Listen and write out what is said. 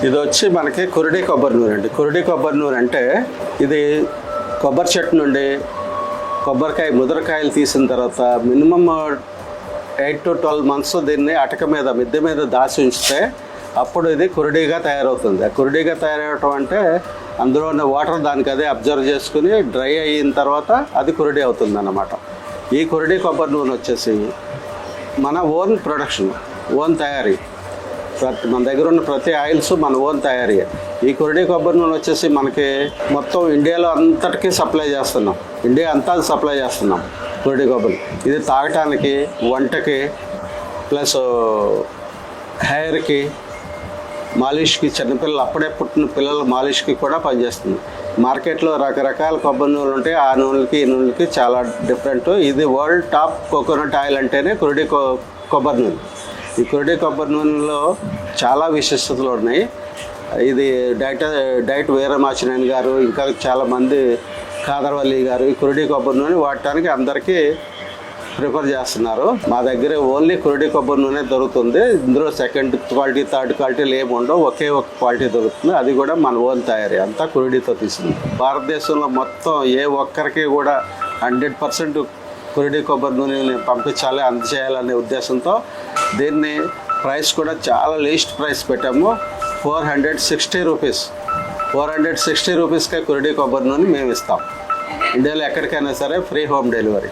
ఇది వచ్చి మనకి కురిడి కొబ్బరి నూనె అండి. కురిడి కొబ్బరి నూనె అంటే ఇది కొబ్బరి చెట్టు నుండి కొబ్బరికాయ ముదరకాయలు తీసిన తర్వాత మినిమం 8 to 12 months దీన్ని అటక మీద మిద్దె మీద దాచి ఉంచితే అప్పుడు ఇది కురిడిగా తయారవుతుంది. కురిడిగా తయారవటం అంటే అందులో ఉన్న వాటర్ దానికి అదే అబ్జర్వ్ చేసుకుని డ్రై అయిన తర్వాత అది కురిడి అవుతుంది అన్నమాట. ఈ కురిడి కొబ్బరి నూనె వచ్చేసి మన ఓన్ ప్రొడక్షన్, ఓన్ తయారీ. మన దగ్గర ఉన్న ప్రతి ఆయిల్స్ మన ఓన్ తయారీ. ఈ కురిడి కొబ్బరి నూనె వచ్చేసి మనకి మొత్తం ఇండియాలో అంతటికీ సప్లై చేస్తున్నాం. ఇండియా అంతా సప్లై చేస్తున్నాం కురిడి కొబ్బరి. ఇది తాగటానికి, వంటకి, ప్లస్ హెయిర్కి, మాలిష్కి, చిన్నపిల్లలు అప్పుడే పుట్టిన పిల్లల మాలిష్కి కూడా పనిచేస్తుంది. మార్కెట్లో రకరకాల కొబ్బరి నూనెలు ఉంటాయి. ఆ నూనెలకి ఈ నూనెలకి చాలా డిఫరెంట్. ఇది వరల్డ్ టాప్ కోకోనట్ ఆయిల్ అంటేనే కురిడి కొబ్బరి నూనె. ఈ కురిడి కొబ్బరి నూనెలో చాలా విశిష్టతలు ఉన్నాయి. ఇది డైట్ వీరమాచినేని గారు, ఇంకా చాలామంది, కాదర్వల్లి గారు ఈ కురిడి కొబ్బరి నూనె వాడటానికి అందరికీ ప్రిఫర్ చేస్తున్నారు. మా దగ్గర ఓన్లీ కురిడి కొబ్బరి నూనె దొరుకుతుంది. ఇందులో సెకండ్ క్వాలిటీ, థర్డ్ క్వాలిటీలు ఏమి ఉండవు. ఒకే ఒక క్వాలిటీ దొరుకుతుంది. అది కూడా మన ఓన్ తయారీ, అంతా కురిడితో తీసింది. భారతదేశంలో మొత్తం ఏ ఒక్కరికి కూడా 100% కురిడి కొబ్బరి నూనెని పంపించాలి, అందజేయాలనే ఉద్దేశంతో దీన్ని ప్రైస్ కూడా చాలా లీస్ట్ ప్రైస్ పెట్టాము. 460 రూపీస్. 460 రూపీస్కే కురిడి కొబ్బరి నూనె మేము ఇస్తాం. ఇండియాలో ఎక్కడికైనా సరే ఫ్రీ హోమ్ డెలివరీ.